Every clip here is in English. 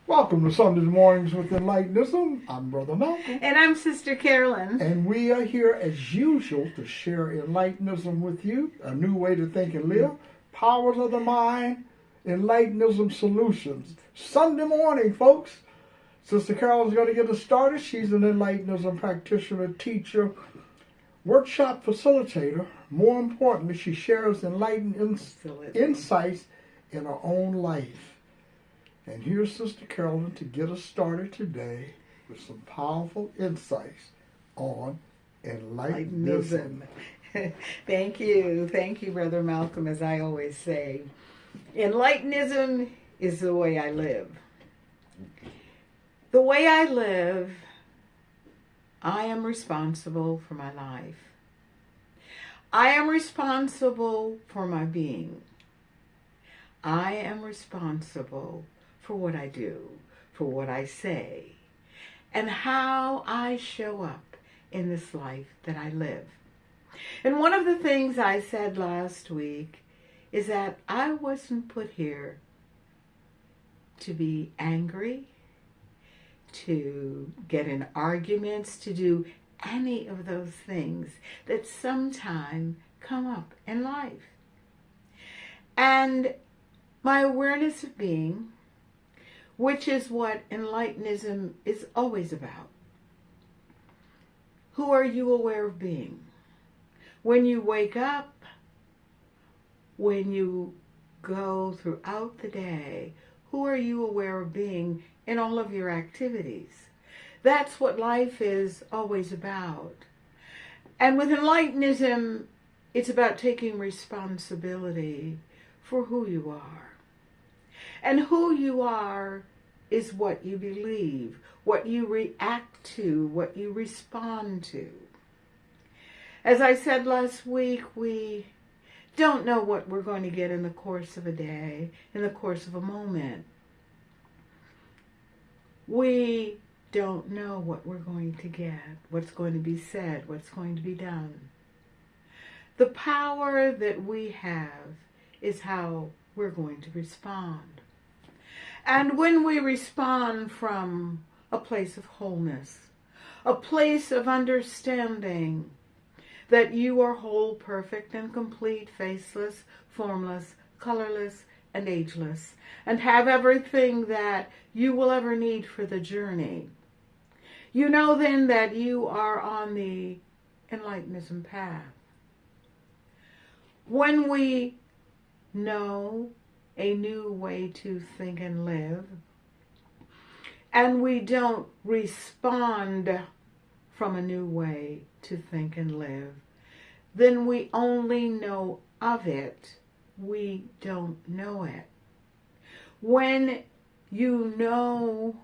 Welcome to Sunday Mornings with Enlightenism. I'm Brother Malcolm. And I'm Sister Carolyn. And we are here as usual to share Enlightenism with you, a new way to think and live, powers of the mind, Enlightenism solutions. Sunday morning, folks. Sister Carolyn's going to get us started. She's an Enlightenism practitioner, teacher, workshop facilitator. More importantly, she shares enlightened insights in her own life. And here's Sister Carolyn to get us started today with some powerful insights on Enlightenism. Thank you. Thank you, Brother Malcolm, as I always say. Enlightenism is the way I live. The way I live, I am responsible for my life. I am responsible for my being. I am responsible for what I do, for what I say, and how I show up in this life that I live. And one of the things I said last week is that I wasn't put here to be angry, to get in arguments, to do any of those things that sometimes come up in life. And my awareness of being, which is what Enlightenism is always about. Who are you aware of being? When you wake up, when you go throughout the day, who are you aware of being in all of your activities? That's what life is always about. And with Enlightenism, it's about taking responsibility for who you are. And who you are is what you believe, what you react to, what you respond to. As I said last week, we don't know what we're going to get in the course of a day, in the course of a moment. We don't know what we're going to get, what's going to be said, what's going to be done. The power that we have is how we're going to respond. And when we respond from a place of wholeness, a place of understanding that you are whole, perfect, and complete, faceless, formless, colorless, and ageless, and have everything that you will ever need for the journey, you know then that you are on the Enlightenism path. When we know a new way to think and live, and we don't respond from a new way to think and live, then we only know of it, we don't know it. When you know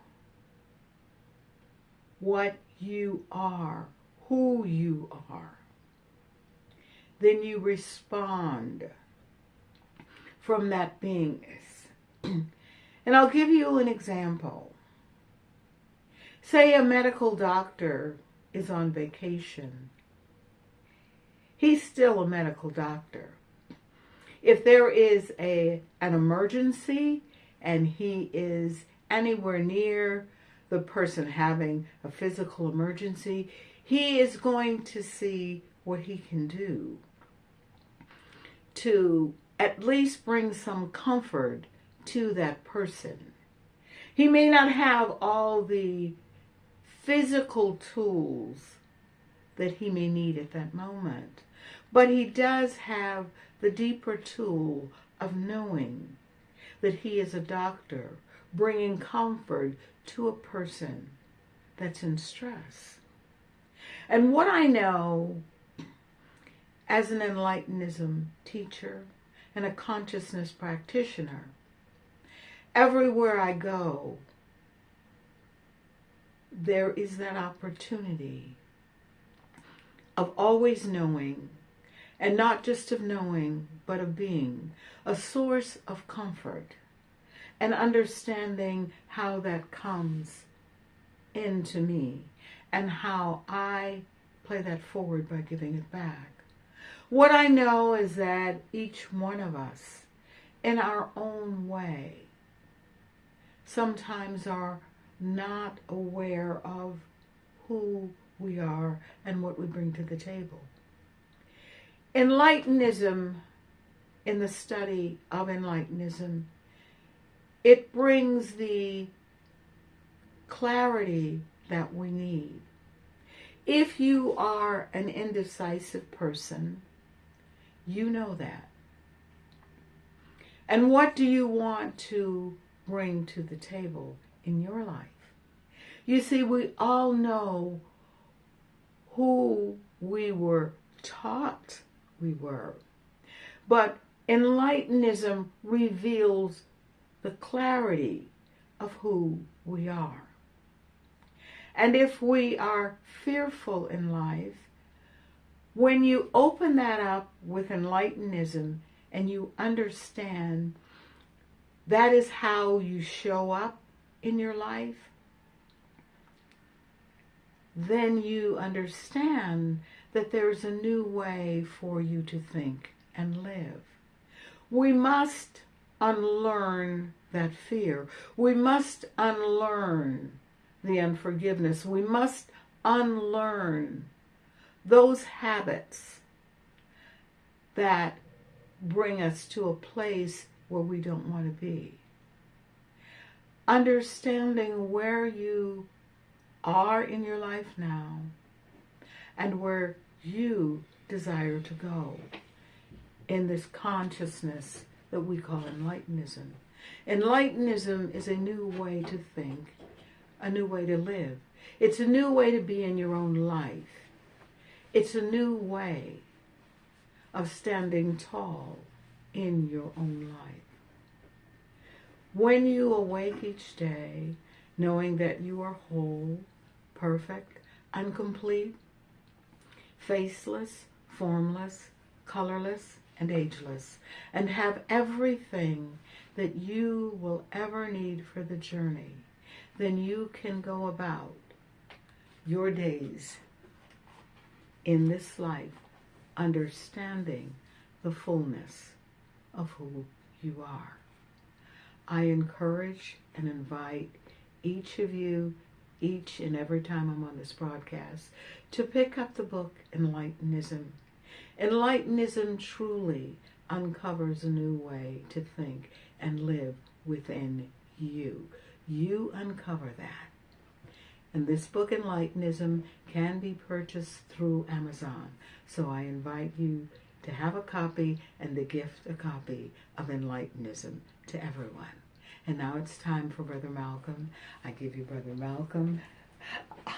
what you are, who you are, then you respond from that beingness. And I'll give you an example. Say a medical doctor is on vacation. He's still a medical doctor. If there is an emergency and he is anywhere near the person having a physical emergency, he is going to see what he can do to at least bring some comfort to that person. He may not have all the physical tools that he may need at that moment, but he does have the deeper tool of knowing that he is a doctor, bringing comfort to a person that's in stress. And what I know as an Enlightenism teacher and a consciousness practitioner, everywhere I go, there is that opportunity of always knowing, and not just of knowing, but of being a source of comfort and understanding how that comes into me and how I play that forward by giving it back. What I know is that each one of us, in our own way, sometimes are not aware of who we are and what we bring to the table. Enlightenism, in the study of Enlightenism, it brings the clarity that we need. If you are an indecisive person, you know that. And what do you want to bring to the table in your life? You see, we all know who we were taught we were. But Enlightenism reveals the clarity of who we are. And if we are fearful in life, when you open that up with Enlightenism and you understand that is how you show up in your life, then you understand that there's a new way for you to think and live. We must unlearn that fear. We must unlearn the unforgiveness. We must unlearn those habits that bring us to a place where we don't want to be. Understanding where you are in your life now and where you desire to go in this consciousness that we call Enlightenism. Enlightenism is a new way to think, a new way to live. It's a new way to be in your own life. It's a new way of standing tall in your own life. When you awake each day, knowing that you are whole, perfect, and complete, faceless, formless, colorless, and ageless, and have everything that you will ever need for the journey, then you can go about your days in this life understanding the fullness of who you are. I encourage and invite each of you, each and every time I'm on this broadcast, to pick up the book Enlightenism. Enlightenism truly uncovers a new way to think and live within you. You uncover that. And this book, Enlightenism, can be purchased through Amazon. So I invite you to have a copy and to gift a copy of Enlightenism to everyone. And now it's time for Brother Malcolm. I give you Brother Malcolm,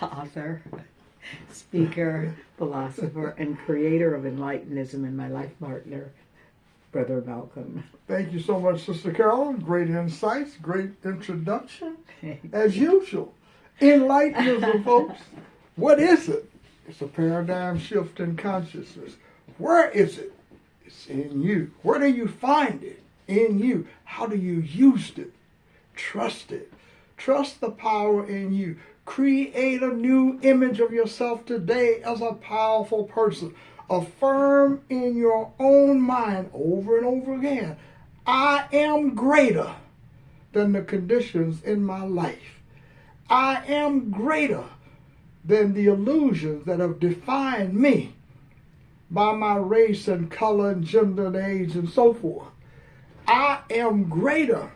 author, speaker, philosopher, and creator of Enlightenism, and my life partner, Brother Malcolm. Thank you so much, Sister Carolyn. Great insights, great introduction. As usual, Enlightenism, folks. What is it? It's a paradigm shift in consciousness. Where is it? It's in you. Where do you find it? In you. How do you use it? Trust it. Trust the power in you. Create a new image of yourself today as a powerful person. Affirm in your own mind over and over again, I am greater than the conditions in my life. I am greater than the illusions that have defined me by my race and color and gender and age and so forth. I am greater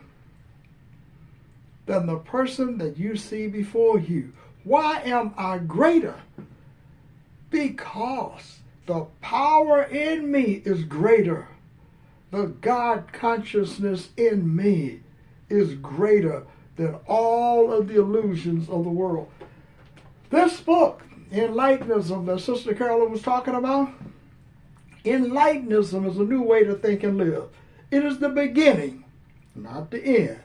than the person that you see before you. Why am I greater? Because the power in me is greater. The God consciousness in me is greater than all of the illusions of the world. This book, Enlightenism, that Sister Carolyn was talking about, Enlightenism is a new way to think and live. It is the beginning, not the end.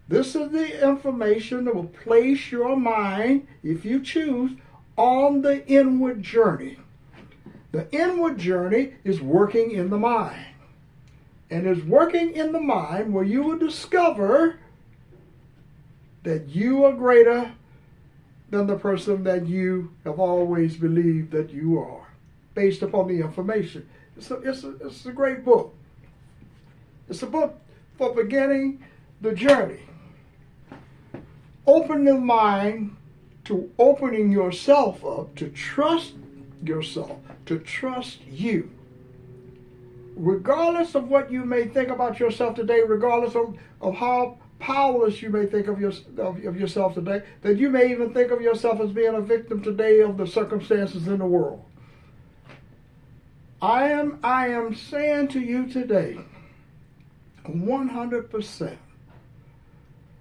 This is the information that will place your mind, if you choose, on the inward journey. The inward journey is working in the mind. And is working in the mind where you will discover that you are greater than the person that you have always believed that you are, based upon the information. It's a great book. It's a book for beginning the journey. Open the mind to opening yourself up to trust yourself, to trust you. Regardless of what you may think about yourself today, regardless of how powerless you may think of yourself today, that you may even think of yourself as being a victim today of the circumstances in the world. I am saying to you today, 100%,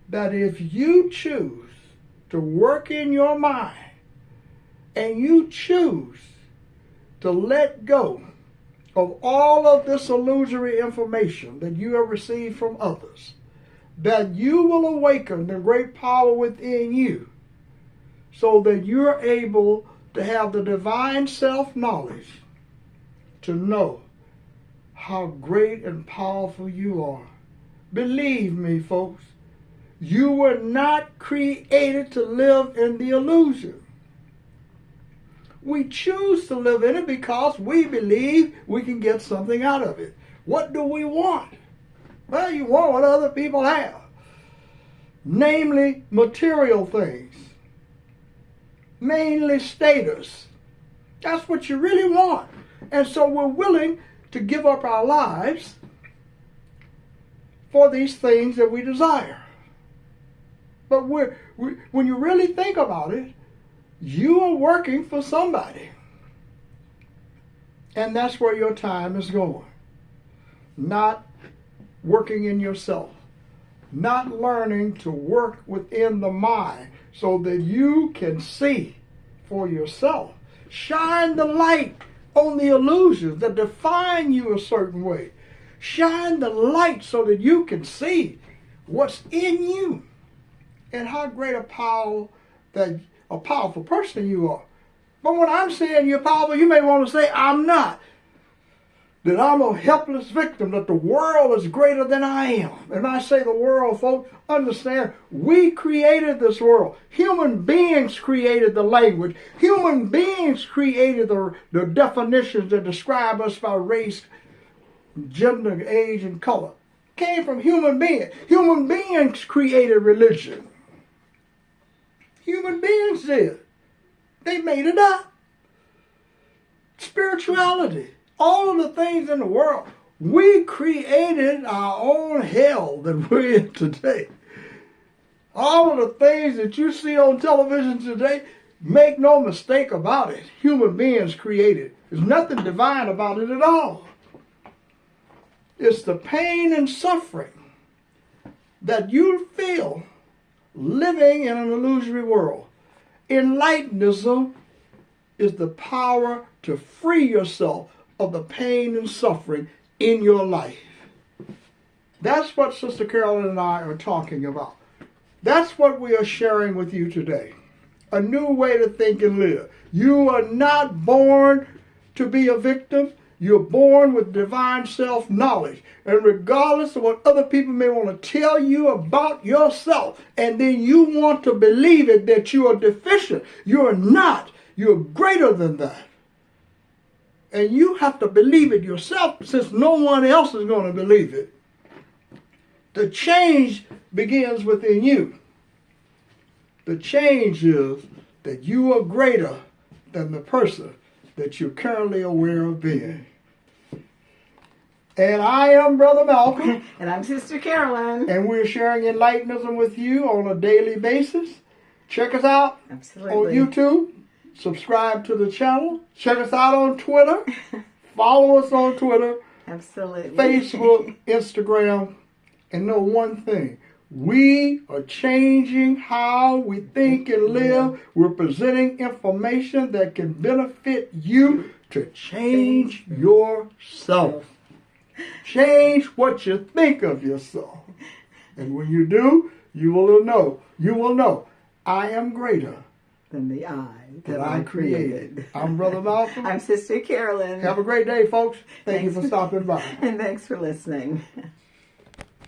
that if you choose to work in your mind and you choose to let go of all of this illusory information that you have received from others, that you will awaken the great power within you so that you're able to have the divine self-knowledge to know how great and powerful you are. Believe me, folks, you were not created to live in the illusion. We choose to live in it because we believe we can get something out of it. What do we want? Well, you want what other people have, namely material things, mainly status. That's what you really want. And so we're willing to give up our lives for these things that we desire. But when you really think about it, you are working for somebody. And that's where your time is going. Not working in yourself. Not learning to work within the mind so that you can see for yourself. Shine the light on the illusions that define you a certain way. Shine the light so that you can see what's in you and how great a powerful person you are. But when I'm saying you're powerful, you may want to say, I'm not. That I'm a helpless victim, that the world is greater than I am. And I say the world, folks, understand, we created this world. Human beings created the language. Human beings created the definitions that describe us by race, gender, age, and color. Came from human beings. Human beings created religion. Human beings did. They made it up. Spirituality. All of the things in the world. We created our own hell that we're in today. All of the things that you see on television today, make no mistake about it, human beings created. There's nothing divine about it at all. It's the pain and suffering that you feel living in an illusory world. Enlightenism is the power to free yourself of the pain and suffering in your life. That's what Sister Carolyn and I are talking about. That's what we are sharing with you today. A new way to think and live. You are not born to be a victim. You're born with divine self-knowledge. And regardless of what other people may want to tell you about yourself, and then you want to believe it that you are deficient, you're not. You're greater than that. And you have to believe it yourself since no one else is going to believe it. The change begins within you. The change is that you are greater than the person that you're currently aware of being. And I am Brother Malcolm. And I'm Sister Carolyn. And we're sharing Enlightenism with you on a daily basis. Check us out on YouTube. Subscribe to the channel. Check us out on Twitter. Follow us on Twitter. Absolutely. Facebook, Instagram. And know one thing. We are changing how we think and live. We're presenting information that can benefit you to change yourself. Change what you think of yourself. And when you do, you will know, I am greater than the I that I created. I'm Brother Malcolm. I'm Sister Carolyn. Have a great day, folks. Thank you for stopping by. And thanks for listening.